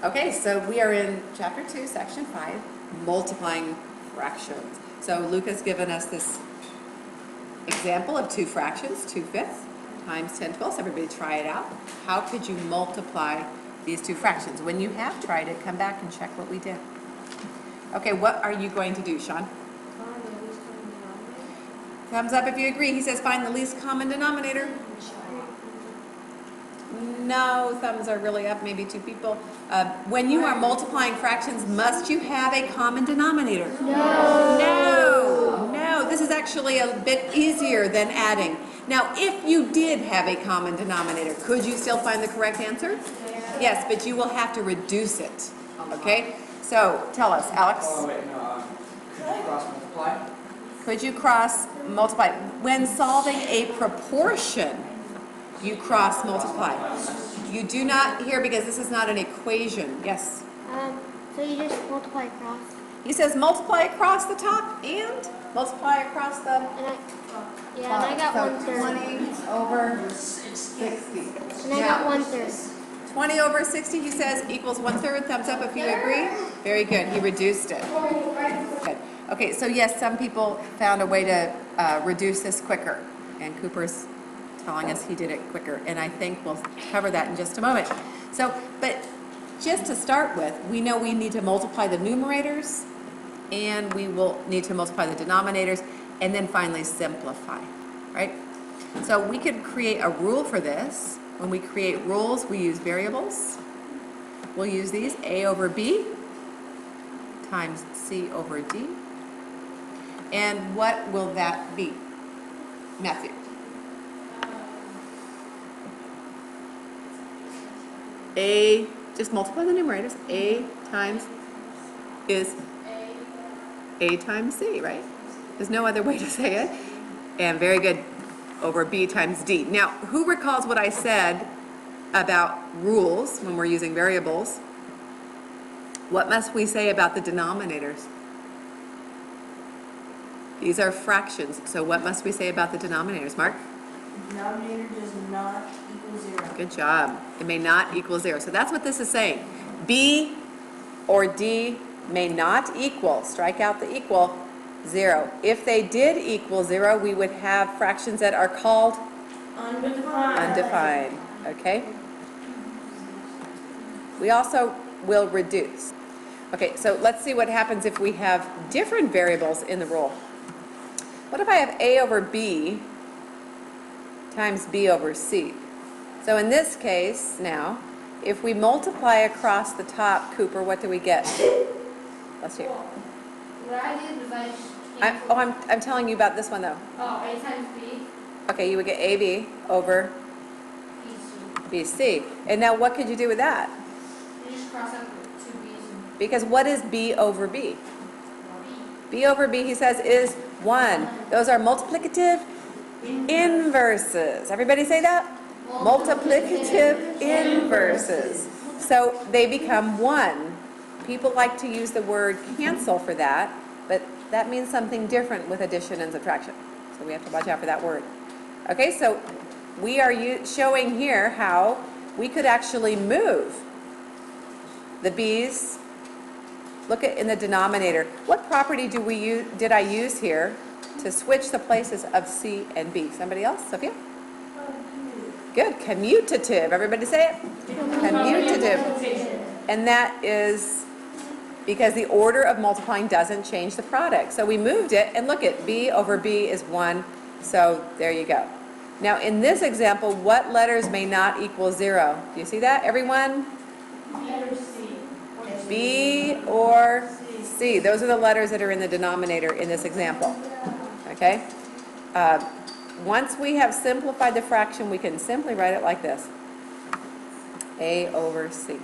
Okay, so we are in Chapter 2, Section 5, multiplying fractions. So Luke has given us this example of two fractions, 2/5 times 10/12. Everybody try it out. How could you multiply these two fractions? When you have tried it, come back and check what we did. Okay, what are you going to do, Sean? Thumbs up if you agree. He says find the least common denominator. No, thumbs are really up, maybe two people. When you are multiplying fractions, must you have a common denominator? No, this is actually a bit easier than adding. Now, if you did have a common denominator, could you still find the correct answer? Yes, but you will have to reduce it, okay? So, tell us, Alex. Oh, wait, no. Could you cross multiply? Could you cross multiply? When solving a proportion, you cross multiply. You do not here because this is not an equation. Yes? So you just multiply across? He says multiply across the top and multiply across the And I got so 1/3. 20 over 60. And I got 1/3. 20 over 60, he says, equals 1/3. Thumbs up if you agree. Very good. He reduced it. Good. Okay, so yes, some people found a way to reduce this quicker. And Cooper's telling us he did it quicker. And I think we'll cover that in just a moment. So, but just to start with, we know we need to multiply the numerators and we will need to multiply the denominators and then finally simplify, right? So we could create a rule for this. When we create rules, we use variables. We'll use these, A over B times C over D. And what will that be? Matthew. A, just multiply the numerators. A times is A times C, right? There's no other way to say it. And very good, over B times D. Now, who recalls what I said about rules when we're using variables? What must we say about the denominators? These are fractions, so what must we say about the denominators? Mark? The denominator does not equal 0. Good job. It may not equal 0. So that's what this is saying. B or D may not equal, strike out the equal, 0. If they did equal 0, we would have fractions that are called undefined. Okay? We also will reduce. Okay, so let's see what happens if we have different variables in the rule. What if I have A over B times B over C? So in this case, now, if we multiply across the top, Cooper, what do we get? Let's see. What I did was I just I'm telling you about this one, though. A times B, Okay, you would get AB over BC. BC. And now what could you do with that? You just cross out the two B's and Because what is B over B? B. B over B, he says, is 1. Those are multiplicative inverses. Everybody say that? Multiplicative inverses. So they become 1. People like to use the word cancel for that, but that means something different with addition and subtraction. So we have to watch out for that word. Okay, so we are showing here how we could actually move the B's. Look at in the denominator. What property did I use here to switch the places of C and B? Somebody else? Sophia? Good. Commutative. Everybody say it? Commutative. And that is because the order of multiplying doesn't change the product. So we moved it, and look at B over B is 1. So there you go. Now in this example, what letters may not equal 0? Do you see that, everyone? B or C. Those are the letters that are in the denominator in this example. Okay? Once we have simplified the fraction, we can simply write it like this. A over C.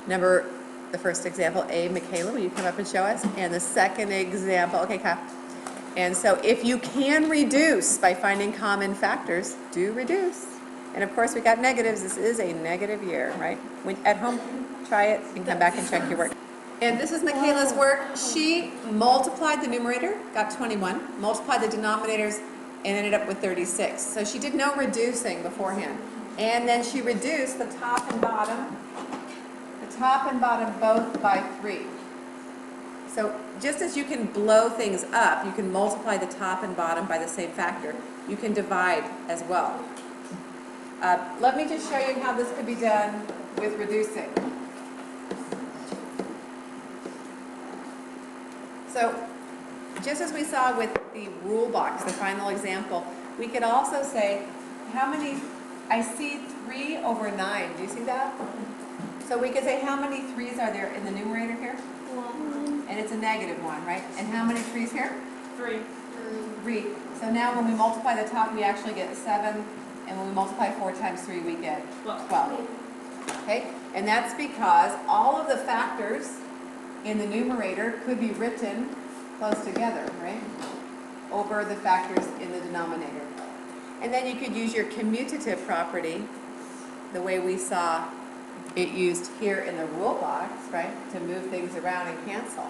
Number, the first example, A, Michaela, will you come up and show us? And the second example, okay, Kyle. And so if you can reduce by finding common factors, do reduce. And of course, we got negatives. This is a negative year, right? At home, try it and come back and check your work. And this is Michaela's work. She multiplied the numerator, got 21, multiplied the denominators, and ended up with 36. So she did no reducing beforehand. And then she reduced the top and bottom top and bottom both by 3. So just as you can blow things up, you can multiply the top and bottom by the same factor. You can divide as well. Let me just show you how this could be done with reducing. So just as we saw with the rule box, the final example, we could also say, how many, I see 3 over 9. Do you see that? So we could say, how many 3's are there in the numerator here? 1. And it's a negative 1, right? And how many 3's here? 3. 3. So now when we multiply the top, we actually get 7. And when we multiply 4 times 3, we get 12. Okay? And that's because all of the factors in the numerator could be written close together, right? Over the factors in the denominator. And then you could use your commutative property, the way we saw it used here in the rule box, right? To move things around and cancel.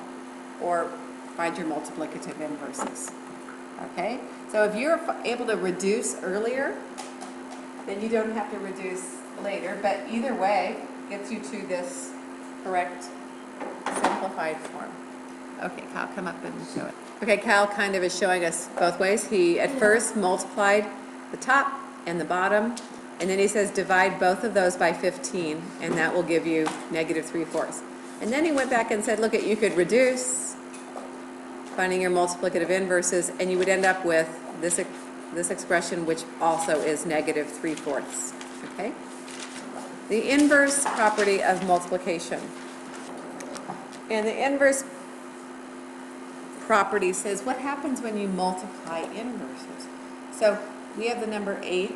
Or find your multiplicative inverses. Okay? So if you're able to reduce earlier, then you don't have to reduce later. But either way, gets you to this correct simplified form. Okay, Kyle, come up and show it. Okay, Kyle kind of is showing us both ways. He at first multiplied the top and the bottom, and then he says divide both of those by 15, and that will give you negative 3/4. And then he went back and said, look, you could reduce, finding your multiplicative inverses, and you would end up with this expression, which also is negative 3/4. Okay? The inverse property of multiplication. And the inverse property says, what happens when you multiply inverses? So we have the number 8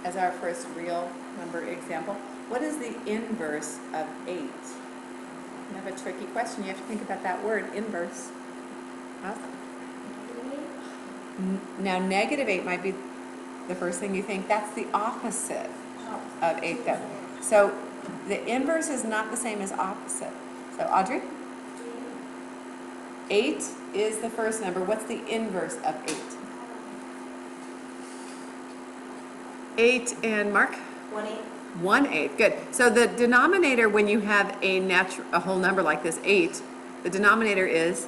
as our first real number example. What is the inverse of 8? You have a tricky question. You have to think about that word, inverse. Huh? Now, negative 8 might be the first thing you think. That's the opposite of 8, though. So the inverse is not the same as opposite. So, Audrey? 8 is the first number. What's the inverse of 8? 8 and Mark? 1/8. 1/8. Good. So the denominator, when you have a whole number like this, 8, the denominator is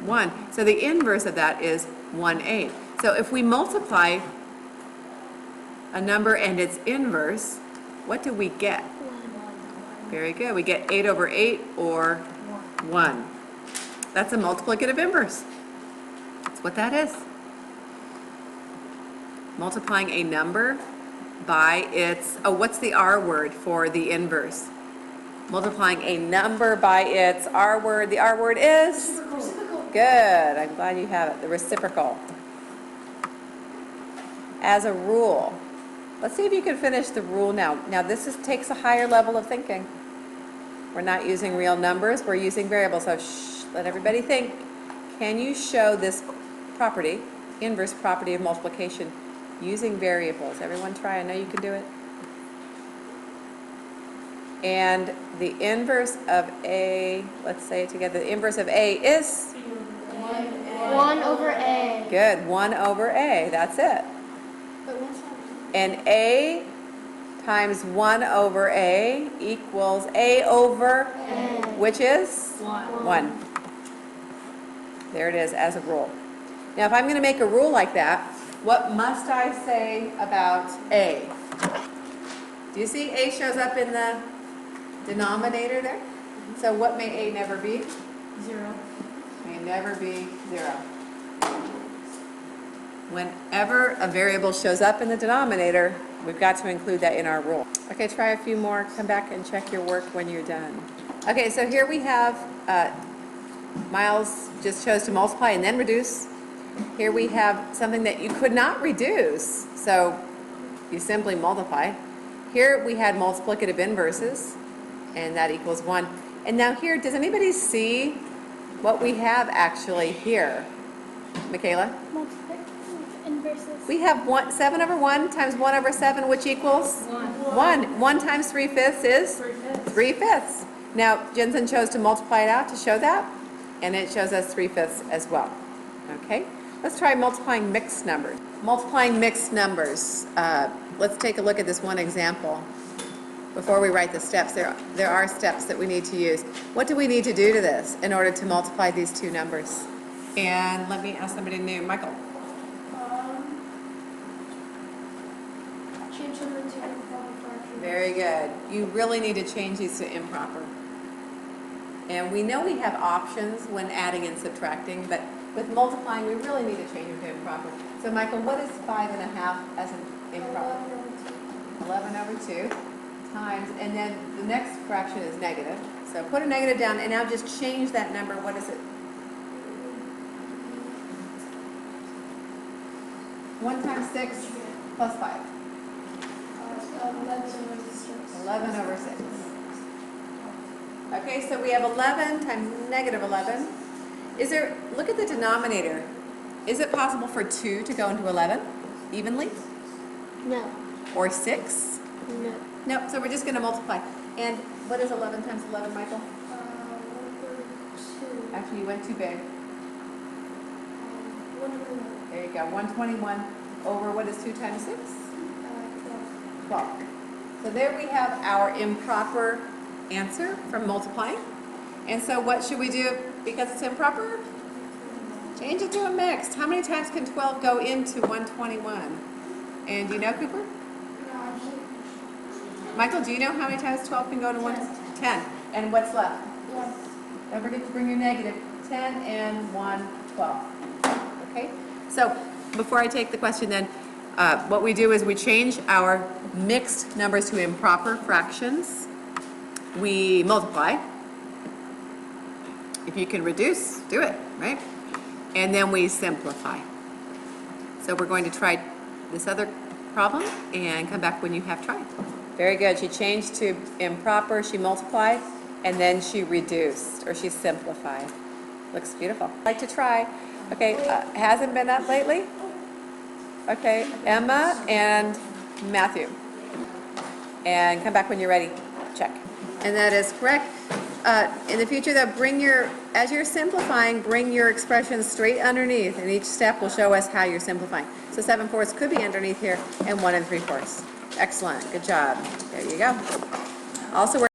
1. So the inverse of that is 1/8. So if we multiply a number and its inverse, what do we get? 1. Very good. We get 8 over 8 or 1. That's a multiplicative inverse. That's what that is. Multiplying a number by its, what's the R word for the inverse? Multiplying a number by its R word. The R word is? Reciprocal. Good. I'm glad you have it. The reciprocal. As a rule. Let's see if you can finish the rule now. Now this takes a higher level of thinking. We're not using real numbers. We're using variables. So let everybody think. Can you show this property, inverse property of multiplication, using variables? Everyone try. I know you can do it. And the inverse of A, let's say it together. The inverse of A is? 1 over A. Good. 1 over A. That's it. And A times 1 over A equals A over, which is? 1. There it is as a rule. Now if I'm going to make a rule like that, what must I say about A? Do you see A shows up in the denominator there? So what may A never be? 0. May never be 0. Whenever a variable shows up in the denominator, we've got to include that in our rule. Okay, try a few more. Come back and check your work when you're done. Okay, so here we have, Miles just chose to multiply and then reduce. Here we have something that you could not reduce, so you simply multiply. Here we had multiplicative inverses, and that equals 1. And now here, does anybody see what we have actually here? Michaela? Multiplicative inverses. We have 7 over 1 times 1 over 7, which equals? 1. 1 times 3/5 is? 3/5. Now, Jensen chose to multiply it out to show that, and it shows us 3/5 as well. Okay? Let's try multiplying mixed numbers. Multiplying mixed numbers. Let's take a look at this one example. before we write the steps, there are steps that we need to use. What do we need to do to this in order to multiply these two numbers? And let me ask somebody new. Michael? Change them into improper fractions. Very good. You really need to change these to improper. And we know we have options when adding and subtracting, but with multiplying, we really need to change them to improper. So Michael, what is 5.5 as an improper? 11 over 2 times, and then the next fraction is negative. So put a negative down, and now just change that number. What is it? 1 times 6 plus 5. 11 over 6. Okay, so we have 11 times negative 11. Look at the denominator. Is it possible for 2 to go into 11 evenly? No. Or 6? No. No, so we're just going to multiply. And what is 11 times 11, Michael? 132. Actually, you went too big. 101. There you go, 121 over what is 2 times 6? 12. 12. So there we have our improper answer from multiplying. And so what should we do because it's improper? Change it to a mixed. How many times can 12 go into 121? And do you know, Cooper? Michael, do you know how many times 12 can go to 10? And what's left? Don't forget to bring your negative. 10 and 1, 12. Okay? So before I take the question then, what we do is we change our mixed numbers to improper fractions. We multiply. If you can reduce, do it, right? And then we simplify. So we're going to try this other problem and come back when you have tried. Very good. She changed to improper, she multiplied, and then she reduced, or she simplified. Looks beautiful. I'd like to try. Okay, hasn't been up lately? Okay, Emma and Matthew. And come back when you're ready. Check. And that is correct. In the future, though, as you're simplifying, bring your expressions straight underneath, and each step will show us how you're simplifying. So 7/4 could be underneath here, and 1 3/4. Excellent. Good job. There you go. Also,